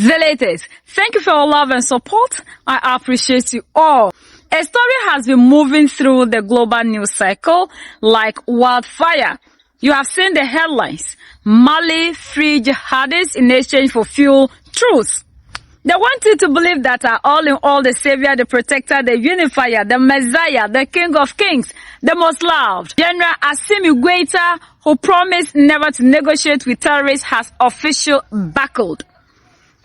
Zealoters, thank you for your love and support. I appreciate you all. A story has been moving through the global news cycle like wildfire. You have seen the headlines. Mali free jihadists in exchange for fuel, truce. They want you to believe that all in all, the savior, the protector, the unifier, the messiah, the king of kings, the most loved, General Assimi Goita, who promised never to negotiate with terrorists, has officially buckled.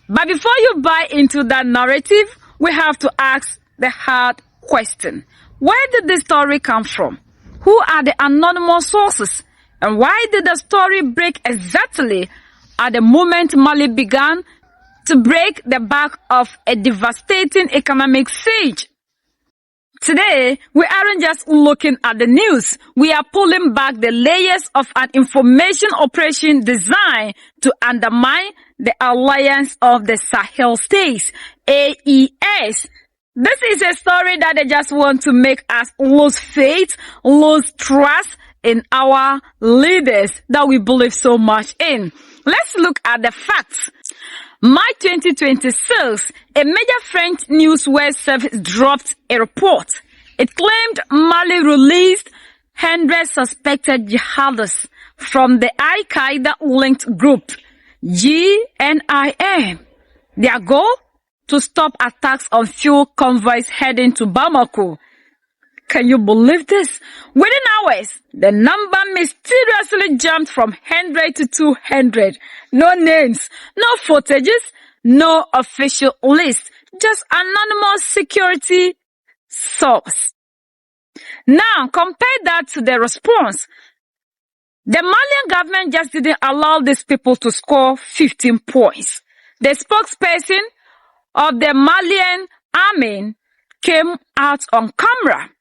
But before you buy into that narrative, we have to ask the hard question. Where did this story come from? Who are the anonymous sources? And why did the story break exactly at the moment Mali began to break the back of a devastating economic siege? Today, we aren't just looking at the news. We are pulling back the layers of an information operation designed to undermine the Alliance of the Sahel States, AES. This is a story that they just want to make us lose faith, lose trust in our leaders that we believe so much in. Let's look at the facts. March 2026, a major French news web service dropped a report. It claimed Mali released 100 suspected jihadists from the Al-Qaeda-linked group, GNIM. Their goal? To stop attacks on fuel convoys heading to Bamako. Can you believe this? Within hours, the number mysteriously jumped from 100 to 200. No names, no footages, no official list, just anonymous security source. Now, compare that to the response. The Malian government just didn't allow these people to score 15 points. The spokesperson of the Malian army came out on camera,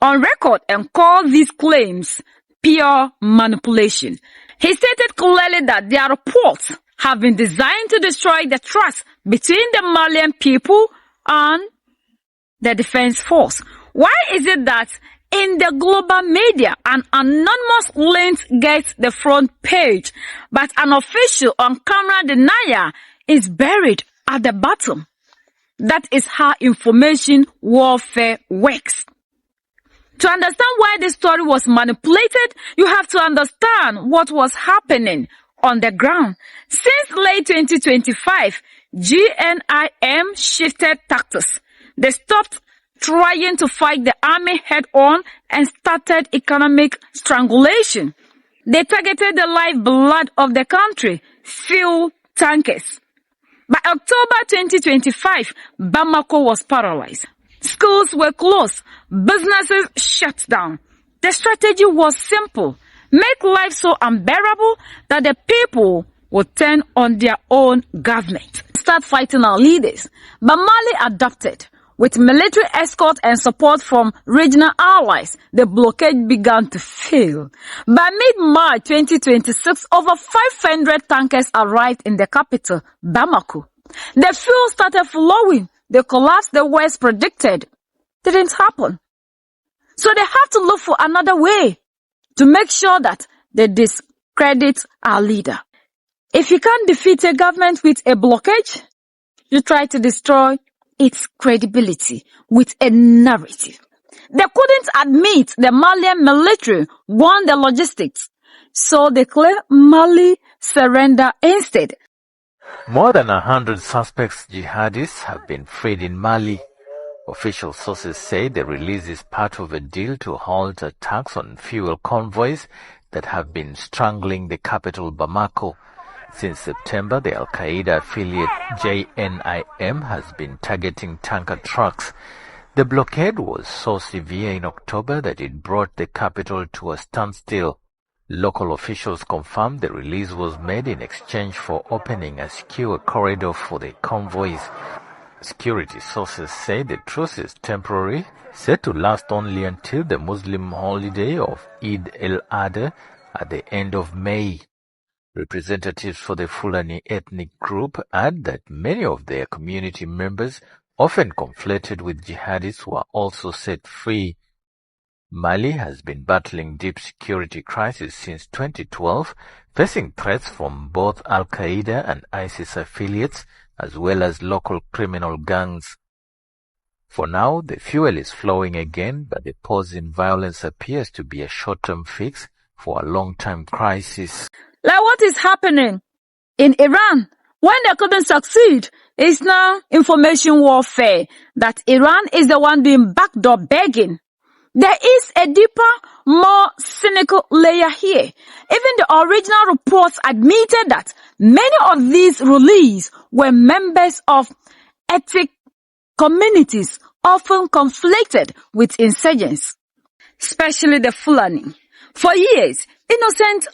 on record, and called these claims pure manipulation. He stated clearly that their reports have been designed to destroy the trust between the Malian people and the defense force. Why is it that in the global media, an anonymous link gets the front page, but an official on-camera denier is buried at the bottom? That is how information warfare works. To understand why this story was manipulated, you have to understand what was happening on the ground. Since late 2025, GNIM shifted tactics. They stopped trying to fight the army head-on and started economic strangulation. They targeted the lifeblood of the country, fuel tankers. By October 2025, Bamako was paralyzed. Schools were closed. Businesses shut down. The strategy was simple. Make life so unbearable that the people would turn on their own government. Start fighting our leaders. But Mali adopted. With military escort and support from regional allies, the blockade began to fail. By mid-March 2026, over 500 tankers arrived in the capital, Bamako. The fuel started flowing. The collapse the West predicted didn't happen. So they have to look for another way to make sure that they discredit our leader. If you can't defeat a government with a blockage, you try to destroy its credibility with a narrative. They couldn't admit the Malian military won the logistics, so they claim Mali surrender instead. More than 100 suspects jihadists have been freed in Mali. Official sources say the release is part of a deal to halt attacks on fuel convoys that have been strangling the capital Bamako. Since September, the Al-Qaeda affiliate JNIM has been targeting tanker trucks. The blockade was so severe in October that it brought the capital to a standstill. Local officials confirmed the release was made in exchange for opening a secure corridor for the convoys. Security sources say the truce is temporary, set to last only until the Muslim holiday of Eid al-Adha at the end of May. Representatives for the Fulani ethnic group add that many of their community members, often conflated with jihadists, were also set free. Mali has been battling deep security crisis since 2012, facing threats from both Al-Qaeda and ISIS affiliates, as well as local criminal gangs. For now, the fuel is flowing again, but the pause in violence appears to be a short-term fix for a long-term crisis. Like what is happening in Iran when they couldn't succeed? It's now information warfare that Iran is the one being backdoor begging. There is a deeper, more cynical layer here. Even the original reports admitted that many of these releases were members of ethnic communities, often conflicted with insurgents, especially the Fulani. For years, innocent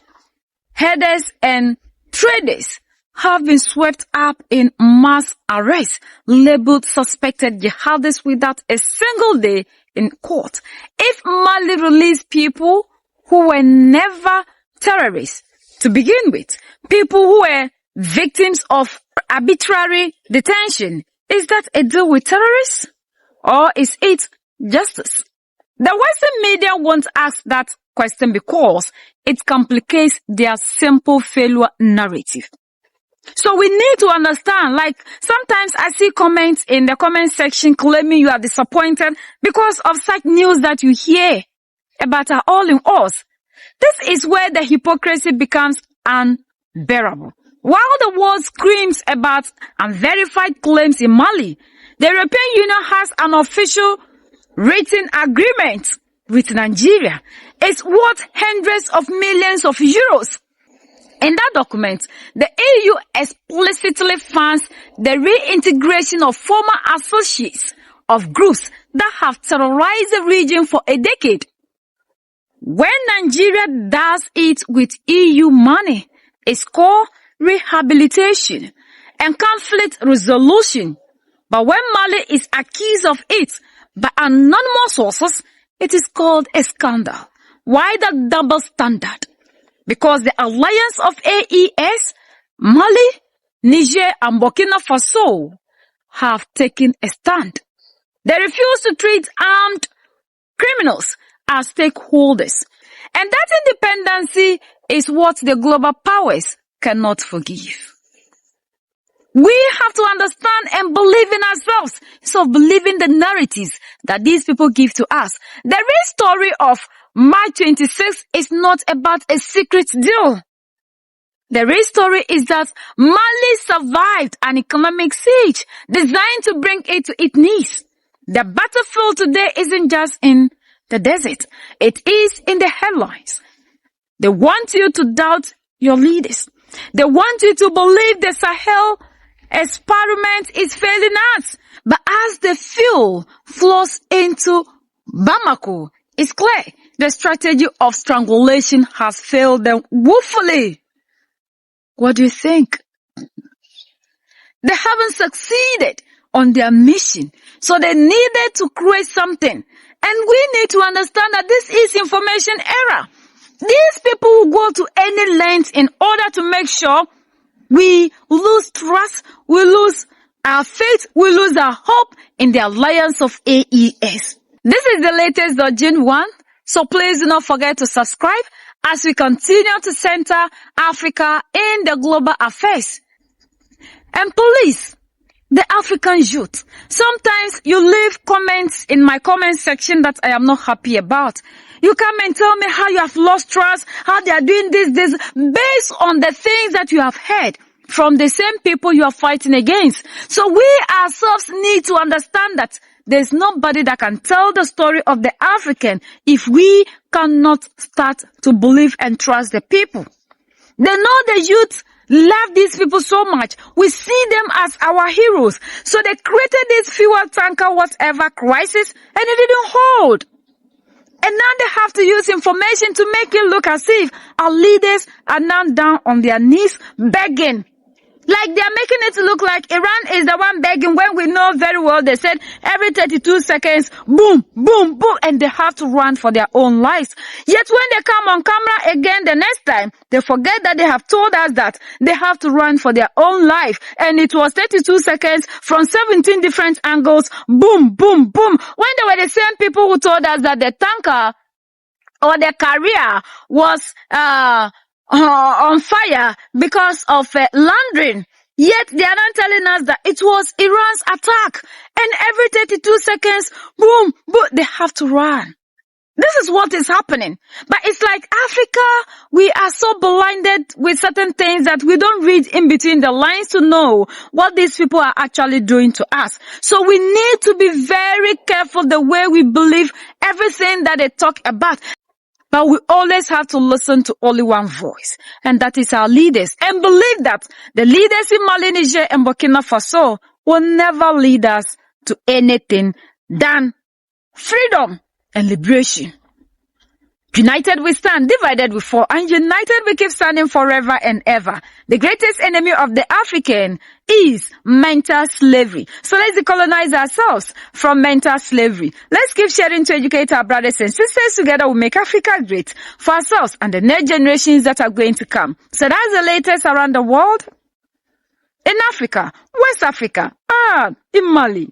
herders and traders have been swept up in mass arrests, labeled suspected jihadists without a single day in court. If Mali released people who were never terrorists to begin with, people who were victims of arbitrary detention, is that a deal with terrorists? Or is it justice? The Western media won't ask that question because it complicates their simple failure narrative. So we need to understand, like sometimes I see comments in the comment section claiming you are disappointed because of such news that you hear about our all in us. This is where the hypocrisy becomes unbearable. While the world screams about unverified claims in Mali, the European Union has an official written agreement with Nigeria. It's worth hundreds of millions of euros. In that document, the EU explicitly funds the reintegration of former associates of groups that have terrorized the region for a decade. When Nigeria does it with EU money, it's called rehabilitation and conflict resolution. But when Mali is accused of it by anonymous sources, it is called a scandal. Why the double standard? Because the alliance of AES, Mali, Niger, and Burkina Faso have taken a stand. They refuse to treat armed criminals as stakeholders. And that independency is what the global powers cannot forgive. We have to understand and believe in ourselves instead of believing the narratives that these people give to us. The real story of March 26 is not about a secret deal. The real story is that Mali survived an economic siege designed to bring it to its knees. The battlefield today isn't just in the desert. It is in the headlines. They want you to doubt your leaders. They want you to believe the Sahel experiment is failing us. But as the fuel flows into Bamako, it's clear the strategy of strangulation has failed them woefully. What do you think? They haven't succeeded on their mission, so they needed to create something. And we need to understand that this is information era. These people will go to any length in order to make sure we lose trust, we lose our faith, we lose our hope in the alliance of AES. This is the latest June 1, so please do not forget to subscribe as we continue to center Africa in the global affairs. And please, the African youth, sometimes you leave comments in my comment section that I am not happy about. You come and tell me how you have lost trust, how they are doing this, based on the things that you have heard from the same people you are fighting against. So we ourselves need to understand that there's nobody that can tell the story of the African if we cannot start to believe and trust the people. They know the youth love these people so much. We see them as our heroes. So they created this fuel tanker whatever crisis and it didn't hold. And now they have to use information to make it look as if our leaders are now down on their knees begging. Like they are making it look like Iran is the one begging when we know very well they said every 32 seconds, boom, boom, boom, and they have to run for their own lives. Yet when they come on camera again the next time, they forget that they have told us that they have to run for their own life. And it was 32 seconds from 17 different angles, boom, boom, boom. When they were the same people who told us that the tanker or the carrier was on fire because of laundering. Yet they are not telling us that it was Iran's attack. And every 32 seconds, boom, boom, they have to run. This is what is happening. But it's like Africa, we are so blinded with certain things that we don't read in between the lines to know what these people are actually doing to us. So we need to be very careful the way we believe everything that they talk about. But we always have to listen to only one voice, and that is our leaders, and believe that the leaders in Mali, Niger, and Burkina Faso will never lead us to anything than freedom and liberation. United we stand, divided we fall, and united we keep standing forever and ever. The greatest enemy of the African is mental slavery. So let's decolonize ourselves from mental slavery. Let's keep sharing to educate our brothers and sisters. Together we'll make Africa great for ourselves and the next generations that are going to come. So that's the latest around the world. In Africa, West Africa, in Mali.